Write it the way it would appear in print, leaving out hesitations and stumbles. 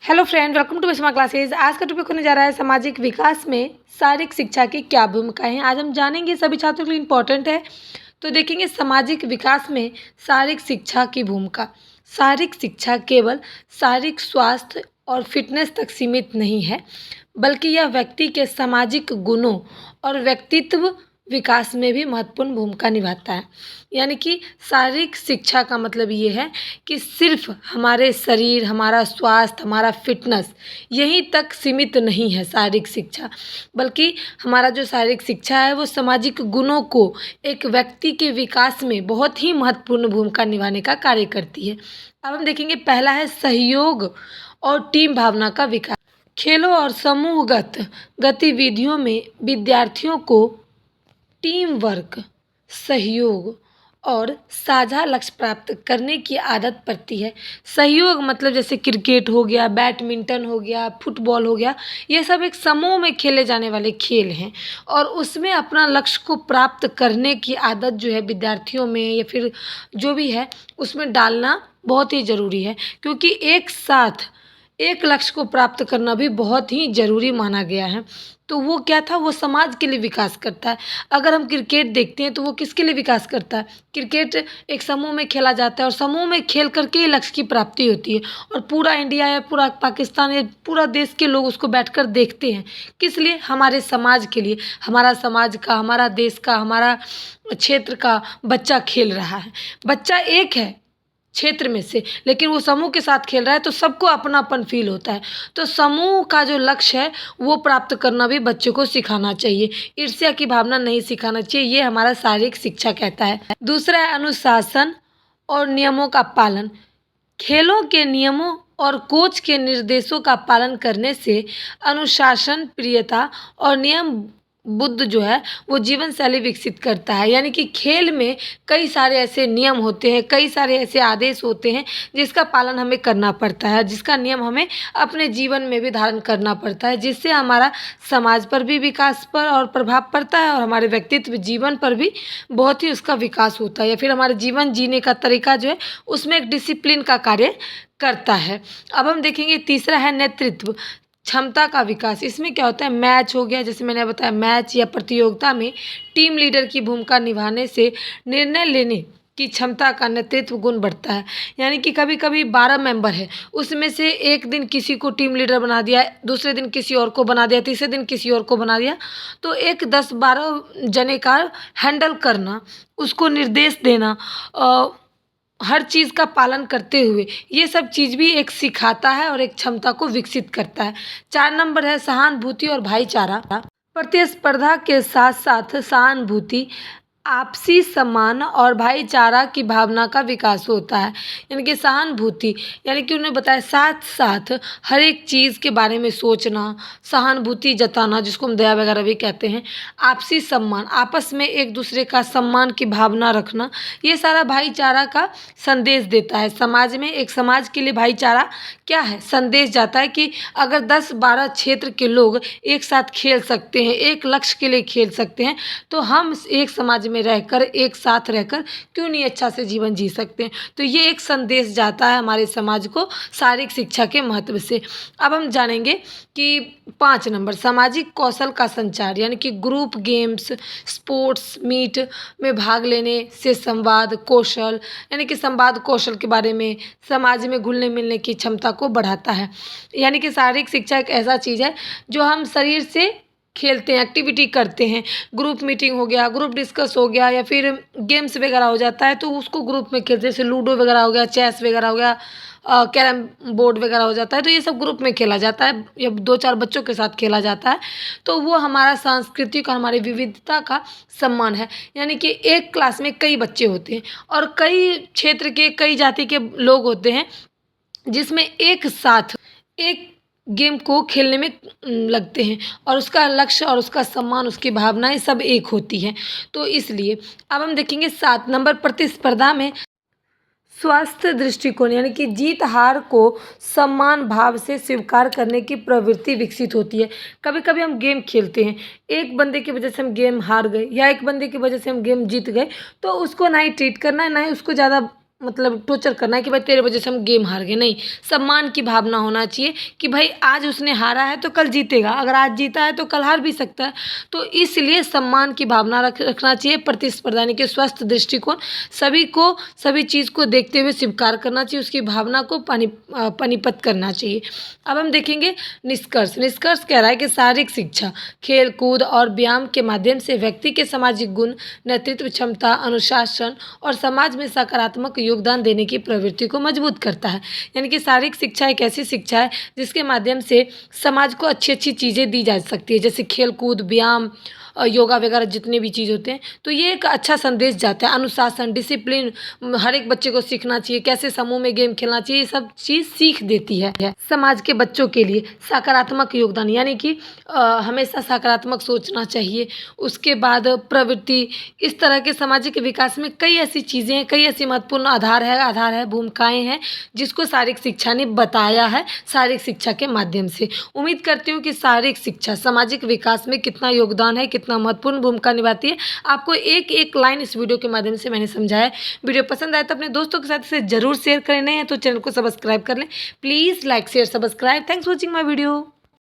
Hello friend, welcome to विस्मा classes. आज का टॉपिक होने जा रहा है सामाजिक विकास में शारीरिक शिक्षा की क्या भूमिका है। आज हम जानेंगे, सभी छात्रों के लिए इम्पोर्टेंट है। तो देखेंगे सामाजिक विकास में शारीरिक शिक्षा की भूमिका। शारीरिक शिक्षा केवल शारीरिक स्वास्थ्य और फिटनेस तक सीमित नहीं है, बल्कि यह व्यक्ति के सामाजिक गुणों और व्यक्तित्व विकास में भी महत्वपूर्ण भूमिका निभाता है। यानी कि शारीरिक शिक्षा का मतलब ये है कि सिर्फ हमारे शरीर, हमारा स्वास्थ्य, हमारा फिटनेस यहीं तक सीमित नहीं है शारीरिक शिक्षा, बल्कि हमारा जो शारीरिक शिक्षा है वो सामाजिक गुणों को एक व्यक्ति के विकास में बहुत ही महत्वपूर्ण भूमिका निभाने का कार्य करती है। अब हम देखेंगे, पहला है सहयोग और टीम भावना का विकास। खेलों और समूहगत गतिविधियों में विद्यार्थियों को टीम वर्क, सहयोग और साझा लक्ष्य प्राप्त करने की आदत पड़ती है। सहयोग मतलब जैसे क्रिकेट हो गया, बैडमिंटन हो गया, फुटबॉल हो गया, ये सब एक समूह में खेले जाने वाले खेल हैं और उसमें अपना लक्ष्य को प्राप्त करने की आदत जो है विद्यार्थियों में या फिर जो भी है उसमें डालना बहुत ही ज़रूरी है, क्योंकि एक साथ एक लक्ष्य को प्राप्त करना भी बहुत ही ज़रूरी माना गया है। तो वो क्या था, वो समाज के लिए विकास करता है। अगर हम क्रिकेट देखते हैं तो वो किसके लिए विकास करता है? क्रिकेट एक समूह में खेला जाता है और समूह में खेल करके ही लक्ष्य की प्राप्ति होती है और पूरा इंडिया या पूरा पाकिस्तान या पूरा देश के लोग उसको बैठकर देखते हैं। किस लिए? हमारे समाज के लिए। हमारा समाज का, हमारा देश का, हमारा क्षेत्र का बच्चा खेल रहा है। बच्चा एक है क्षेत्र में से, लेकिन वो समूह के साथ खेल रहा है तो सबको अपनापन फील होता है। तो समूह का जो लक्ष्य है वो प्राप्त करना भी बच्चों को सिखाना चाहिए। ईर्ष्या की भावना नहीं सिखाना चाहिए, ये हमारा शारीरिक शिक्षा कहता है। दूसरा है अनुशासन और नियमों का पालन। खेलों के नियमों और कोच के निर्देशों का पालन करने से अनुशासन, प्रियता और नियम बुद्ध जो है वो जीवन शैली विकसित करता है। यानी कि खेल में कई सारे ऐसे नियम होते हैं, कई सारे ऐसे आदेश होते हैं जिसका पालन हमें करना पड़ता है, जिसका नियम हमें अपने जीवन में भी धारण करना पड़ता है, जिससे हमारा समाज पर भी विकास पर और प्रभाव पड़ता है और हमारे व्यक्तित्व जीवन पर भी बहुत ही उसका विकास होता है, या फिर हमारे जीवन जीने का तरीका जो है उसमें एक डिसिप्लिन का कार्य करता है। अब हम देखेंगे, तीसरा है नेतृत्व क्षमता का विकास। इसमें क्या होता है, मैच हो गया, जैसे मैंने बताया, मैच या प्रतियोगिता में टीम लीडर की भूमिका निभाने से निर्णय लेने की क्षमता का नेतृत्व गुण बढ़ता है। यानी कि कभी कभी 12 मेंबर है, उसमें से एक दिन किसी को टीम लीडर बना दिया, दूसरे दिन किसी और को बना दिया, तीसरे दिन किसी और को बना दिया, तो एक 10-12 जने का हैंडल करना, उसको निर्देश देना, हर चीज़ का पालन करते हुए, ये सब चीज़ भी एक सिखाता है और एक क्षमता को विकसित करता है। 4 नंबर है सहानुभूति और भाईचारा। प्रतिस्पर्धा के साथ साथ सहानुभूति, आपसी सम्मान और भाईचारा की भावना का विकास होता है। यानी कि सहानुभूति, यानी कि उन्हें बताया साथ साथ हर एक चीज़ के बारे में सोचना, सहानुभूति जताना जिसको हम दया वगैरह भी कहते हैं, आपसी सम्मान, आपस में एक दूसरे का सम्मान की भावना रखना, ये सारा भाईचारा का संदेश देता है। समाज में, एक समाज के लिए भाईचारा क्या है, संदेश जाता है कि अगर 10-12 क्षेत्र के लोग एक साथ खेल सकते हैं, एक लक्ष्य के लिए खेल सकते हैं, तो हम एक समाज में रहकर, एक साथ रहकर क्यों नहीं अच्छा से जीवन जी सकते हैं। तो ये एक संदेश जाता है हमारे समाज को शारीरिक शिक्षा के महत्व से। अब हम जानेंगे कि 5 नंबर सामाजिक कौशल का संचार, यानी कि ग्रुप गेम्स, स्पोर्ट्स मीट में भाग लेने से संवाद कौशल, यानी कि संवाद कौशल के बारे में, समाज में घुलने मिलने की क्षमता को बढ़ाता है। यानी कि शारीरिक शिक्षा एक ऐसा चीज़ है जो हम शरीर से खेलते हैं, एक्टिविटी करते हैं, ग्रुप मीटिंग हो गया, ग्रुप डिस्कस हो गया, या फिर गेम्स वगैरह हो जाता है तो उसको ग्रुप में खेलते हैं, जैसे लूडो वगैरह हो गया, चेस वगैरह हो गया, कैरम बोर्ड वगैरह हो जाता है, तो ये सब ग्रुप में खेला जाता है या 2-4 बच्चों के साथ खेला जाता है। तो वो हमारा सांस्कृतिक और हमारी विविधता का सम्मान है। यानी कि एक क्लास में कई बच्चे होते हैं और कई क्षेत्र के, कई जाति के लोग होते हैं, जिसमें एक साथ एक गेम को खेलने में लगते हैं और उसका लक्ष्य और उसका सम्मान, उसकी भावनाएं सब एक होती हैं। तो इसलिए अब हम देखेंगे 7 नंबर प्रतिस्पर्धा में स्वास्थ्य दृष्टिकोण, यानी कि जीत हार को सम्मान भाव से स्वीकार करने की प्रवृत्ति विकसित होती है। कभी कभी हम गेम खेलते हैं, एक बंदे की वजह से हम गेम हार गए या एक बंदे की वजह से हम गेम जीत गए, तो उसको ना ही ट्रीट करना है, ना ही उसको ज़्यादा मतलब टॉर्चर करना है कि भाई तेरे वजह से हम गेम हार गए, नहीं। सम्मान की भावना होना चाहिए कि भाई आज उसने हारा है तो कल जीतेगा, अगर आज जीता है तो कल हार भी सकता है। तो इसलिए सम्मान की भावना रखना चाहिए, प्रतिस्पर्धा यानी कि स्वस्थ दृष्टिकोण, सभी को सभी चीज़ को देखते हुए स्वीकार करना चाहिए, उसकी भावना को पानीपत करना चाहिए। अब हम देखेंगे निष्कर्ष। निष्कर्ष कह रहा है कि शारीरिक शिक्षा, खेल कूद और व्यायाम के माध्यम से व्यक्ति के सामाजिक गुण, नेतृत्व क्षमता, अनुशासन और समाज में सकारात्मक योगदान देने की प्रवृत्ति को मजबूत करता है। यानी कि शारीरिक शिक्षा एक ऐसी शिक्षा है जिसके माध्यम से समाज को अच्छी अच्छी चीज़ें दी जा सकती है, जैसे खेल कूद, व्यायाम, योगा वगैरह जितने भी चीज़ होते हैं। तो ये एक अच्छा संदेश जाता है। अनुशासन, डिसिप्लिन हर एक बच्चे को सीखना चाहिए, कैसे समूह में गेम खेलना चाहिए, ये सब चीज़ सीख देती है। समाज के बच्चों के लिए सकारात्मक योगदान, यानी कि हमेशा सकारात्मक सोचना चाहिए। उसके बाद प्रवृत्ति, इस तरह के सामाजिक विकास में कई ऐसी चीज़ें हैं, कई ऐसी महत्वपूर्ण आधार है, भूमिकाएं हैं जिसको शारीरिक शिक्षा ने बताया है शारीरिक शिक्षा के माध्यम से। उम्मीद करती हूँ कि शारीरिक शिक्षा सामाजिक विकास में कितना योगदान है, कितना महत्वपूर्ण भूमिका निभाती है, आपको एक एक लाइन इस वीडियो के माध्यम से मैंने समझाया है। वीडियो पसंद आए तो अपने दोस्तों के साथ इसे जरूर शेयर करें, नहीं है तो चैनल को सब्सक्राइब कर लें। Please like share subscribe. Thanks for watching my video.